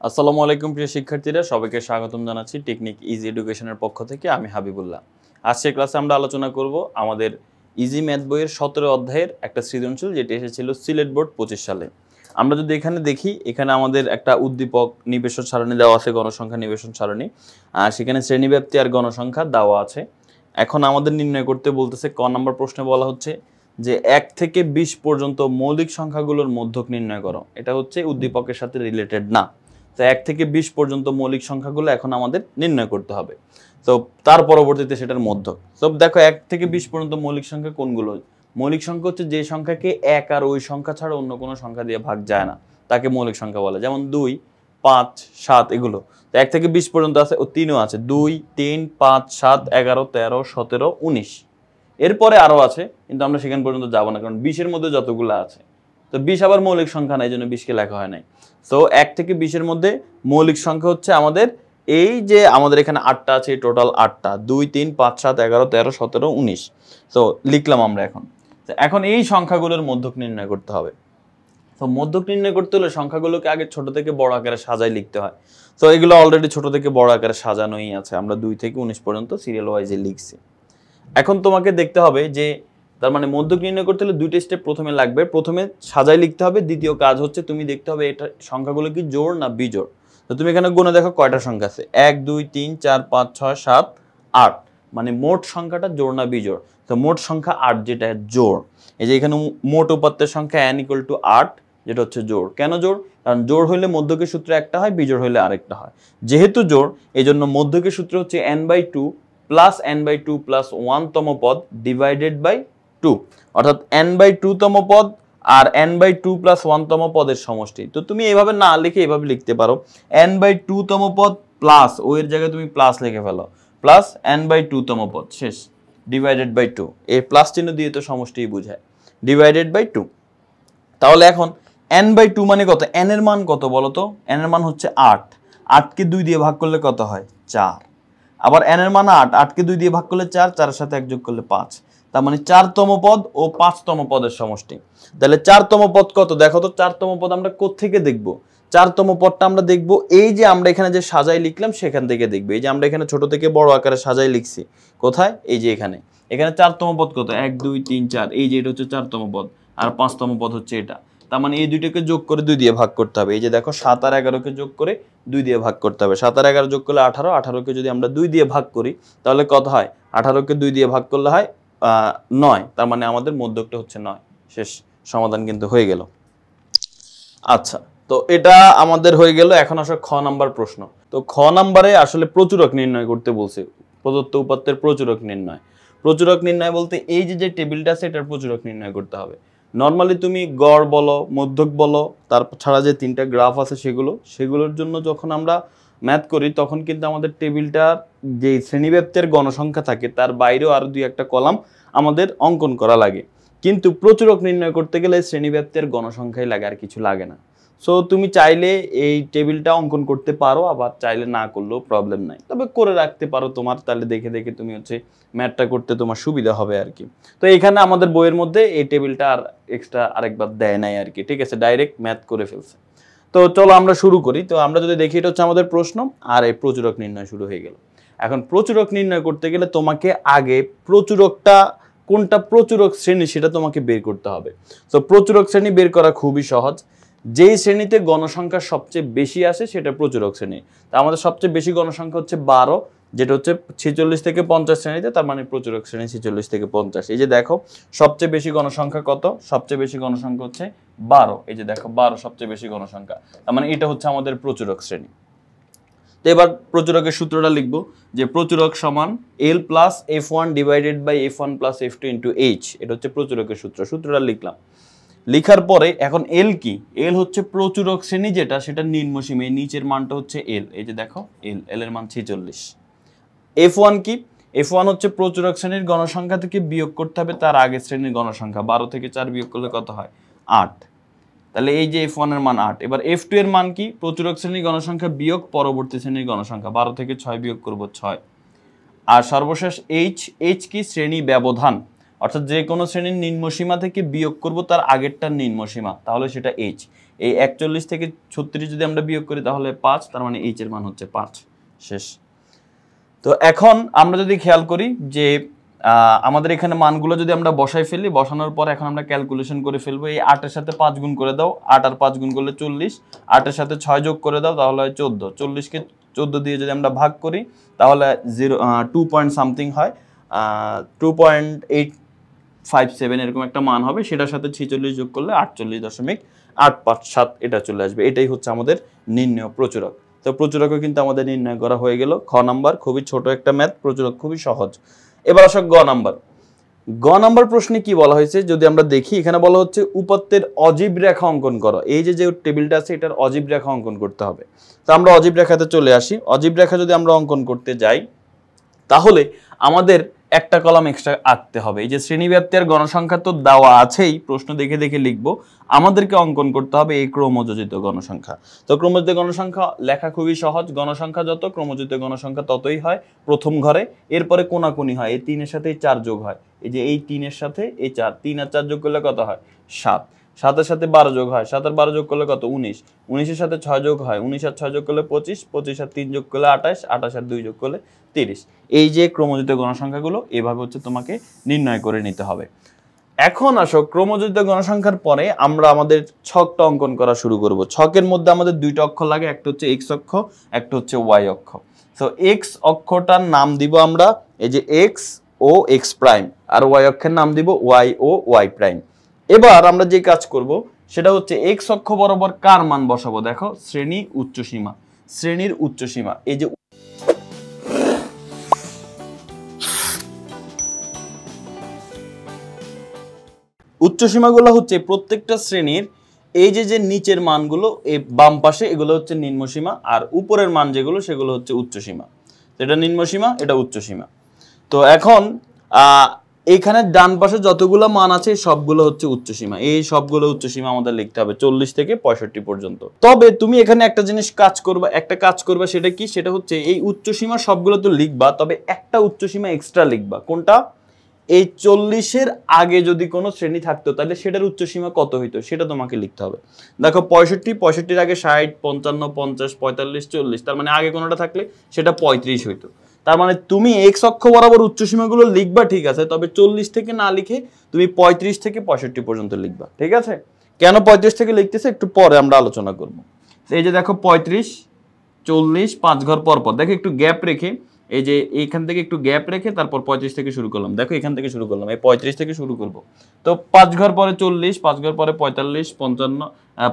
আসসালামু আলাইকুম প্রিয় শিক্ষার্থীরা, সবাইকে স্বাগতম জানাচ্ছি টেকনিক ইজি এডুকেশনের পক্ষ থেকে। আমি হাবিবুল্লাহ। আজকের ক্লাসে আমরা আলোচনা করব আমাদের ইজি ম্যাথ বইয়ের 17 অধ্যায়ের একটা সৃজনশীল, যেটি এসেছিল সিলেট বোর্ড 25 সালে। আমরা যদি এখানে দেখি, এখানে আমাদের একটা উদ্দীপক নিবেশন সারণী দেওয়া আছে, গণসংখ্যা নিবেশন সারণী, আর সেখানে শ্রেণীব্যাপ্তি আর গণসংখ্যা দেওয়া আছে। এখন আমাদের নির্ণয় করতে বলতেছে, ক নম্বর প্রশ্নে বলা হচ্ছে যে 1 থেকে 20 পর্যন্ত মৌলিক সংখ্যাগুলোর মধ্যক নির্ণয় করো। এটা হচ্ছে উদ্দীপকের সাথে রিলেটেড না। তো 1 থেকে 20 পর্যন্ত মৌলিক সংখ্যাগুলো এখন আমাদের নির্ণয় করতে হবে। তো তার পরবর্তীতে সেটার মধ্যক। তো দেখো 1 থেকে 20 পর্যন্ত মৌলিক সংখ্যা কোনগুলো? মৌলিক সংখ্যা হচ্ছে যে সংখ্যাকে 1 আর ওই সংখ্যা ছাড়া অন্য কোনো সংখ্যা দিয়ে ভাগ যায় না, তাকে মৌলিক সংখ্যা বলে। যেমন 2, 5, 7 এগুলো। তো 1 থেকে 20 পর্যন্ত আছে, ও 3ও আছে, 2, 3, 5, 7, 11, 13, 17, 19। এরপরে আরো আছে, কিন্তু আমরা সেখান পর্যন্ত যাব না, কারণ 20 এর মধ্যে যতগুলো আছে। তো 20 আবার মৌলিক সংখ্যা নাই, এই জন্য 20 কে লেখা হয় নাই। তো 1 থেকে 20 এর মধ্যে মৌলিক সংখ্যা হচ্ছে আমাদের এই যে আমাদের এখানে 8টা আছে, টোটাল 8টা, 2, 3, 5, 7, 11, 13, 17, 19। তো লিখলাম আমরা এখন। তো এখন এই সংখ্যাগুলোর মধ্যক নির্ণয় করতে হবে। তো মধ্যক নির্ণয় করতে হলে সংখ্যাগুলোকে আগে ছোট থেকে বড় আকারে সাজাই লিখতে হয়। তো এগুলো অলরেডি ছোট থেকে বড় আকারে সাজানোই আছে, আমরা 2 থেকে 19 পর্যন্ত সিরিয়াল ওয়াইজে লিখছি। এখন তোমাকে দেখতে হবে যে তার মানে মধ্যক নির্ণয় করতে হলে দুইটা স্টেপ প্রথমে লাগবে। প্রথমে সাজাই লিখতে হবে, দ্বিতীয় কাজ হচ্ছে তুমি দেখতে হবে এটা সংখ্যাগুলো কি জোড় না বিজোড়। তো তুমি এখানে গুণে দেখো কয়টা সংখ্যা আছে, 1, 2, 3, 4, 5, 6, 7, 8, মানে মোট সংখ্যাটা জোড় না বিজোড়। তো মোট সংখ্যা 8, যেটা জোড়। এই যে এখানে মোট উপাত্তের সংখ্যা n = 8, যেটা হচ্ছে জোড়। কেন জোড়? কারণ জোড় হইলে মধ্যকের সূত্র একটা হয়, বিজোড় হইলে আরেকটা হয়। যেহেতু জোড়, এই জন্য মধ্যকের সূত্র হচ্ছে n/2 প্লাস n/2 প্লাস 1তম পদ ডিভাইডেড বাই 2, অর্থাৎ n/2 তম পদ আর n/2 প্লাস 1তম পদের সমষ্টি। তো তুমি এইভাবে না লিখে এইভাবে লিখতে পারো, n/2 তম পদ প্লাস, ও এর জায়গায় তুমি প্লাস লিখে ফেলো, প্লাস n/2 তম পদ, শেষ, ডিভাইডেড বাই 2। এই প্লাস চিহ্ন দিয়ে তো সমষ্টিই বোঝায়, ডিভাইডেড বাই 2। তাহলে এখন n/2 মানে কত? n এর মান কত বলো তো? n এর মান হচ্ছে 8। 8কে 2 দিয়ে ভাগ করলে কত হয়? 4। আবার n এর মান 8, 8কে 2 দিয়ে ভাগ করলে 4, 4 এর সাথে 1 যোগ করলে 5। তার মানে 4তম পদ ও 5তম পদের সমষ্টি। তাহলে 4তম পদ কত দেখো তো? 4তম পদ আমরা কোত্থেকে দেখব? 4তম পদটা আমরা দেখব এই যে আমরা এখানে যে সাজাই লিখলাম সেখান থেকে দেখব। এই যে আমরা এখানে ছোট থেকে বড় আকারে সাজাই লিখছি, কোথায়? এই যে এখানে। এখানে 4তম পদ কত? 1, 2, 3, 4, এই যে এটা হচ্ছে 4তম পদ, আর 5তম পদ হচ্ছে এটা। তার মানে এই দুইটাকে যোগ করে 2 দিয়ে ভাগ করতে হবে। এই যে দেখো 7 আর 11কে যোগ করে 2 দিয়ে ভাগ করতে হবে। 7 আর 11 যোগ করলে 18, 18কে যদি আমরা 2 দিয়ে ভাগ করি তাহলে কত হয়? 18কে 2 দিয়ে ভাগ করলে হয় 9। তার মানে আমাদের মধ্যকটা হচ্ছে 9। শেষ, সমাধান কিন্তু হয়ে গেল। আচ্ছা, তো এটা আমাদের হয়ে গেল। এখন আসলে খ নাম্বার প্রশ্ন। তো খ নাম্বারে আসলে প্রচুরক নির্ণয় করতে বলছে, প্রদত্ত উপাত্তের প্রচুরক নির্ণয়। প্রচুরক নির্ণয় বলতে এই যে টেবিলটা আছে এটার প্রচুরক নির্ণয় করতে হবে। নর্মালি তুমি গড় বলো, মধ্যক বলো, তার ছাড়া যে 3টা গ্রাফ আছে সেগুলোর জন্য যখন আমরা ম্যাথ করি তখন কিন্তু আমাদের টেবিলটার যে শ্রেণীব্যাপ্তের গণসংখ্যা থাকে তার বাইরেও আরো 2-1টা কলাম আমাদের অঙ্কন করা লাগে। কিন্তু প্রচুরক নির্ণয় করতে গেলে শ্রেণীব্যাপ্তের গণসংখ্যাই লাগে, আর কিছু লাগে না। সো তুমি চাইলে এই টেবিলটা অঙ্কন করতে পারো, আবার চাইলে না করলেও প্রবলেম নাই, তবে করে রাখতে পারো তোমার, তাহলে দেখে দেখে তুমি হচ্ছে ম্যাথটা করতে তোমার সুবিধা হবে আর কি। তো এখানে আমাদের বইয়ের মধ্যে এই টেবিলটা আর এক্সট্রা আরেকবার দেয় নাই আর কি, ঠিক আছে, ডাইরেক্ট ম্যাথ করে ফেলছে। তো চলো আমরা শুরু করি। তো আমরা যদি দেখি এটা হচ্ছে আমাদের প্রশ্ন, আর এই প্রচুরক নির্ণয় শুরু হয়ে গেল। এখন প্রচুরক নির্ণয় করতে গেলে তোমাকে আগে প্রচুরকটা কোনটা প্রচুরক শ্রেণী সেটা তোমাকে বের করতে হবে। তো প্রচুরক শ্রেণী বের করা খুবই সহজ। যেই শ্রেণীতে গণসংখ্যা সবচেয়ে বেশি আসে সেটা প্রচুরক শ্রেণী। তা আমাদের সবচেয়ে বেশি গণসংখ্যা হচ্ছে 12, যেটা হচ্ছে 46 থেকে 50 শ্রেণীতে, তার মানে প্রচুরক শ্রেণী 46 থেকে 50। এই যে দেখো সবচেয়ে বেশি গণসংখ্যা কত? সবচেয়ে বেশি গণসংখ্যা হচ্ছে 12। এই যে দেখো 12 সবচেয়ে বেশি গণসংখ্যা, তার মানে এটা হচ্ছে আমাদের প্রচুরক শ্রেণী। তো এবার প্রচুরকের সূত্রটা লিখবো, যে প্রচুরক সমান L plus F1 divided by F1 plus F2 into H। এটা হচ্ছে প্রচুরকের সূত্র। সূত্রটা লিখলাম। লিখার পরে এখন L কি? L হচ্ছে প্রচুরক শ্রেণী যেটা, সেটা নিম্নসীমে নিচের মানটা হচ্ছে L। এই যে দেখো L এর মান 46। F1 কি? F1 হচ্ছে প্রচুরক শ্রেণীর গণসংখ্যা থেকে বিয়োগ করতে হবে তার আগের শ্রেণীর গণসংখ্যা। 12 থেকে 4 বিয়োগ করলে কত হয়? 8। তাহলে এই যে F1 এর মান 8। এবার F2 এর মান কি? প্রচুরক শ্রেণীর গণসংখ্যা বিয়োগ পরবর্তী শ্রেণীর গণসংখ্যা। 12 থেকে 6 বিয়োগ করব 6। আর সর্বশেষ H কি? শ্রেণী ব্যবধান, অর্থাৎ যে কোনো শ্রেণীর নিম্নসীমা থেকে বিয়োগ করব তার আগেরটার নিম্নসীমা, তাহলে সেটা এইচ। এই 41 থেকে 36 যদি আমরা বিয়োগ করি তাহলে 5, তার মানে এইচ এর মান হচ্ছে 5। শেষ। তো এখন আমরা যদি খেয়াল করি যে আমাদের এখানে মানগুলো যদি আমরা বসাই ফেলি, বসানোর পর এখন আমরা ক্যালকুলেশন করে ফেলবো। এই 8 এর সাথে 5 গুণ করে দাও, 8 আর 5 গুণ করলে 40, 8 এর সাথে 6 যোগ করে দাও তাহলে হয় 14, 40 কে 14 দিয়ে যদি আমরা ভাগ করি তাহলে 2 পয়েন্ট সামথিং হয়, 2.857 এরকম একটা মান হবে। সেটার সাথে 46 যোগ করলে 48.857 এটা চলে আসবে। এটাই হচ্ছে আমাদের নির্ণয় প্রচুরক। তো প্রচুরকও কিন্তু আমাদের নির্ণয় করা হয়ে গেল। খ নাম্বার খুবই ছোট একটা ম্যাথ, প্রচুরক খুবই সহজ। এবার আসো গ নাম্বার। গ নাম্বার প্রশ্নে কি বলা হয়েছে যদি আমরা দেখি, এখানে বলা হচ্ছে উপাত্তের অজীব রেখা অঙ্কন করো। এই যে টেবিলটা আছে এটার অজীব রেখা অঙ্কন করতে হবে। তো আমরা অজীব রেখাতে চলে আসি। অজীব রেখা যদি আমরা অঙ্কন করতে যাই তাহলে আমাদের একটা কলাম এক্সট্রা আঁকতে হবে। এই যে শ্রেণীব্যাপ্তি আর গণসংখ্যা তো দেওয়া আছেই, প্রশ্ন দেখে দেখে লিখবো, আমাদেরকে অঙ্কন করতে হবে এই ক্রমযোজিত গণসংখ্যা। তো ক্রমযোজিত গণসংখ্যা লেখা খুবই সহজ। গণসংখ্যা যত, ক্রমযোজিত গণসংখ্যা ততই হয় প্রথম ঘরে। এরপরে কোনাকুনি হয়, এই 3 এর সাথে 4 যোগ হয়। এই যে এই 3 এর সাথে এই 4, 3 আর 4 যোগ করলে কত হয়? 7, 7 এর সাথে 12 যোগ হয়, 7 আর 12 যোগ করলে কত? 19, 19 এর সাথে 6 যোগ হয়, 19 আর 6 যোগ করলে 25, 25 আর 3 যোগ করলে 28, 28 আর 2 যোগ করলে 30। এই যে ক্রমযোজিত গণসংখ্যাগুলো এভাবে হচ্ছে তোমাকে নির্ণয় করে নিতে হবে। এখন আসো ক্রমযোজিত গণসংখ্যার পরে আমরা আমাদের ছকটা অঙ্কন করা শুরু করব। ছকের মধ্যে আমাদের দুইটা অক্ষ লাগে, একটা হচ্ছে এক্স অক্ষ, একটা হচ্ছে ওয়াই অক্ষ। তো এক্স অক্ষটার নাম দিব আমরা এই যে এক্স ও এক্স প্রাইম, আর ওয়াই অক্ষের নাম দিব ওয়াই ও ওয়াই প্রাইম। এবার আমরা যে কাজ করব সেটা হচ্ছে এক্স অক্ষ বরাবর কার মান বসাবো? দেখো শ্রেণী উচ্চসীমা, শ্রেণীর উচ্চসীমা। এই যে উচ্চসীমাগুলো হচ্ছে প্রত্যেকটা শ্রেণীর এই যে নিচের মানগুলো এই বাম পাশে এগুলো হচ্ছে নিম্নসীমা, আর উপরের মান যেগুলো সেগুলো হচ্ছে উচ্চসীমা। এটা নিম্নসীমা, এটা উচ্চসীমা। তো এখন এইখানে ডান পাশে যতগুলো মান আছে সবগুলো হচ্ছে উচ্চসীমা। এই সবগুলো উচ্চসীমা আমাদের লিখতে হবে 40 থেকে 65 পর্যন্ত। তবে তুমি এখানে একটা জিনিস কাজ করবা, সেটা কি? সেটা হচ্ছে এই উচ্চসীমা সবগুলো তো লিখবা, তবে একটা উচ্চসীমা এক্সট্রা লিখবা। কোনটা? এই 40-এর আগে যদি কোনো শ্রেণী থাকতো তাহলে সেটার উচ্চসীমা কত হইতো সেটা তোমাকে লিখতে হবে। দেখো 65-এর আগে 60, 55, 50, 45, 40, তার মানে আগে কোনোটা থাকলে সেটা 35 হইতো। তার মানে তুমি এক্স অক্ষ বরাবর উচ্চসীমাগুলো লিখবা, ঠিক আছে, তবে 40 থেকে না লিখে তুমি 35 থেকে 65 পর্যন্ত লিখবা, ঠিক আছে? কেন 35 থেকে লিখতেছে একটু পরে আমরা আলোচনা করব। এই যে দেখো 35, 40, 5 ঘর পর পর দেখো একটু গ্যাপ রেখে, এই যে এইখান থেকে একটু গ্যাপ রেখে তারপর 35 থেকে শুরু করলাম। দেখো এখান থেকে শুরু করলাম, এই 35 থেকে শুরু করব। তো 5 ঘর পরে 40, 5 ঘর পরে 45, 55,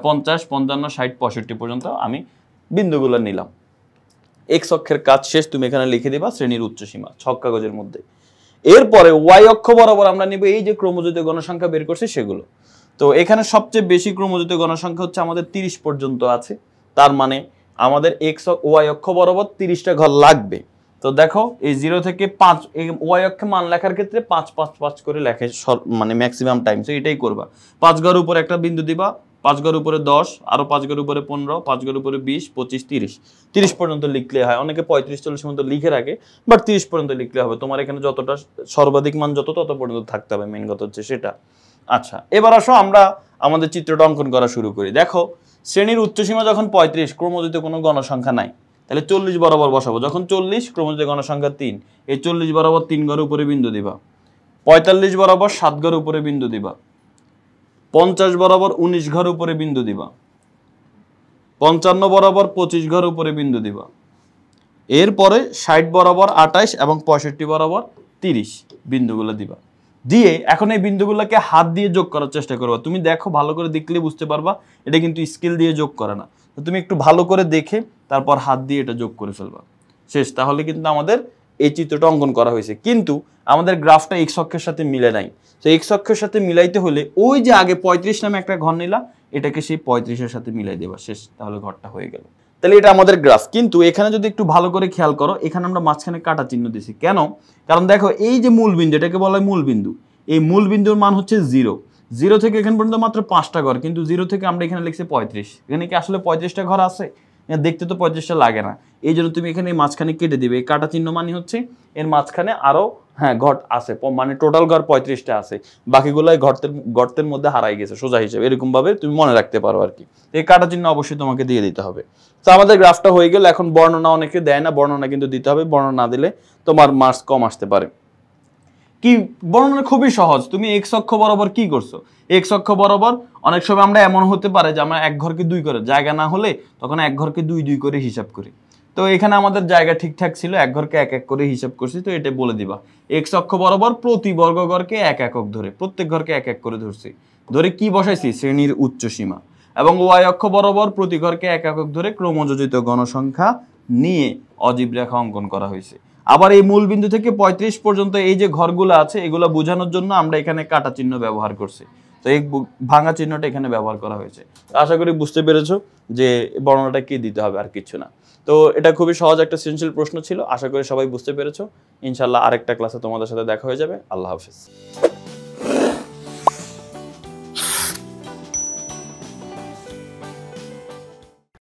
50, 55, 60, 65 পর্যন্ত আমি বিন্দুগুলো নিলাম। এক্স অক্ষের কাজ শেষ, তুমি এখানে লিখে দিবা শ্রেণীর উচ্চসীমা ছক কাগজের মধ্যে। এরপরে ওয়াই অক্ষ বরাবর আমরা নিব এই যে ক্রমযোজিত গণসংখ্যা বের করছি সেগুলো। তো এখানে সবচেয়ে বেশি ক্রমযোজিত গণসংখ্যা হচ্ছে আমাদের 30 পর্যন্ত আছে, তার মানে আমাদের এক্স ওয়াই অক্ষ বরাবর 30টা ঘর লাগবে। তো দেখো এই 0 থেকে 5 এই ওয়াই অক্ষে মান লেখার ক্ষেত্রে 5 5 5 করে লেখে মানে ম্যাক্সিমাম টাইম। তো এটাই করবা, 5 ঘর উপরে একটা বিন্দু দিবা, 5 ঘর উপরে 10, আরো 5 ঘর উপরে 15, 5 ঘর উপরে 20, 25, 30 পর্যন্ত লিখলে হয়। অনেকে 35 40 পর্যন্ত লিখে রাখে, বাট 30 পর্যন্ত লিখলে হবে। তোমার এখানে যতটা সর্বাধিক মান তত পর্যন্ত থাকতে হবে, মেইন কথা হচ্ছে সেটা। আচ্ছা, এবার আসো আমরা আমাদের চিত্রটা অঙ্কন করা শুরু করি। দেখো শ্রেণীর উচ্চসীমা যখন 35, ক্রমযোজিত কোনো গণসংখ্যা নাই, তাহলে 40 বরাবর বসাবো। যখন 40, ক্রমযোজিত গণসংখ্যা 3, এই 40 বরাবর 3 ঘর উপরে বিন্দু দিবা। 45 বরাবর 7 ঘর উপরে বিন্দু দিবা। 50 বরাবর 19 ঘর উপরে বিন্দু দিবা। 55 বরাবর 25 ঘর উপরে বিন্দু দিবা। এরপরে 60 বরাবর 28 এবং 65 বরাবর 30 বিন্দুগুলো দিবা। দিয়ে এখন এই বিন্দুগুলোকে হাত দিয়ে যোগ করার চেষ্টা করবা। তুমি দেখো ভালো করে দেখলে বুঝতে পারবা এটা কিন্তু স্কেল দিয়ে যোগ করে না। তো তুমি একটু ভালো করে দেখে তারপর হাত দিয়ে এটা যোগ করে ফেলবা। শেষ। তাহলে কিন্তু আমাদের এই চিত্রটা অঙ্কন করা হয়েছে, কিন্তু আমাদের গ্রাফটা এক্স অক্ষের সাথে মিলে নাই। তো এক্স অক্ষের সাথে মিলাইতে হলে ওই যে আগে 35 নামে একটা ঘর নিলা, এটাকে সেই 35-এর সাথে মিলাই দেবা। শেষ। তাহলে ঘরটা হয়ে গেল। তাহলে এটা আমাদের গ্রাফ। কিন্তু এখানে যদি একটু ভালো করে খেয়াল করো, এখানে আমরা মাঝখানে কাটা চিহ্ন দিছি কেন? কারণ দেখো এই যে মূল বিন্দু, এটাকে বলা হয় মূল বিন্দু। এই মূল বিন্দুর মান হচ্ছে 0। 0 থেকে এখান পর্যন্ত মাত্র 5টা ঘর, কিন্তু 0 থেকে আমরা এখানে লিখছি 35। এখানে কি আসলে 35টা ঘর আছে? দেখতে তো 35টা লাগে না, এই জন্য তুমি এখানে মাঝখানে কেটে দিবে। এই কাটা চিহ্ন মানে হচ্ছে এর মাঝখানে আরো ঘর আছে, মানে টোটাল ঘর 35টা আছে, বাকিগুলো গর্তের মধ্যে হারাই গেছে সোজা হিসেবে, এরকম ভাবে তুমি মনে রাখতে পারো আর কি। এই কাটা চিহ্ন অবশ্যই তোমাকে দিয়ে দিতে হবে। তো আমাদের গ্রাফটা হয়ে গেল। এখন বর্ণনা অনেকে দেয় না, বর্ণনা কিন্তু দিতে হবে, বর্ণনা না দিলে তোমার মার্কস কম আসতে পারে। কি বর্ণনা খুবই সহজ, তুমি এক্স অক্ষ বরাবর কি করছো, এক্স অক্ষ বরাবর অনেক সময় আমরা এমন হতে পারে যে আমরা এক ঘরকে 2 করে, জায়গা না হলে তখন এক ঘরকে 2 করে হিসাব করি। তো এখানে আমাদের জায়গা ঠিকঠাক ছিল, এক ঘরকে 1 করে হিসাব করছি, তো এটা বলে দিবা এক্স অক্ষ বরাবর প্রতি বর্গ ঘরকে 1 একক ধরে, প্রত্যেক ঘরকে 1 করে ধরছি, ধরে কি বসাইছি শ্রেণীর উচ্চ সীমা, এবং ওয়াই অক্ষ বরাবর প্রতি ঘরকে 1 একক ধরে ক্রমযোজিত গণসংখ্যা নিয়ে অজীব রেখা অঙ্কন করা হয়েছে। আবার এই মূল বিন্দু থেকে 35 পর্যন্ত এই যে ঘরগুলো আছে এগুলো বোঝানোর জন্য আমরা এখানে কাটা চিহ্ন ব্যবহার করছি, তো এই ভাঙা চিহ্নটা এখানে ব্যবহার করা হয়েছে। আশা করি বুঝতে পেরেছো যে বর্ণনাটা কি দিতে হবে, আর কিছু না। তো এটা খুবই সহজ একটা সৃজনশীল প্রশ্ন ছিল, আশা করি সবাই বুঝতে পেরেছো। ইনশাল্লাহ আরেকটা ক্লাসে তোমাদের সাথে দেখা হয়ে যাবে। আল্লাহ হাফেজ।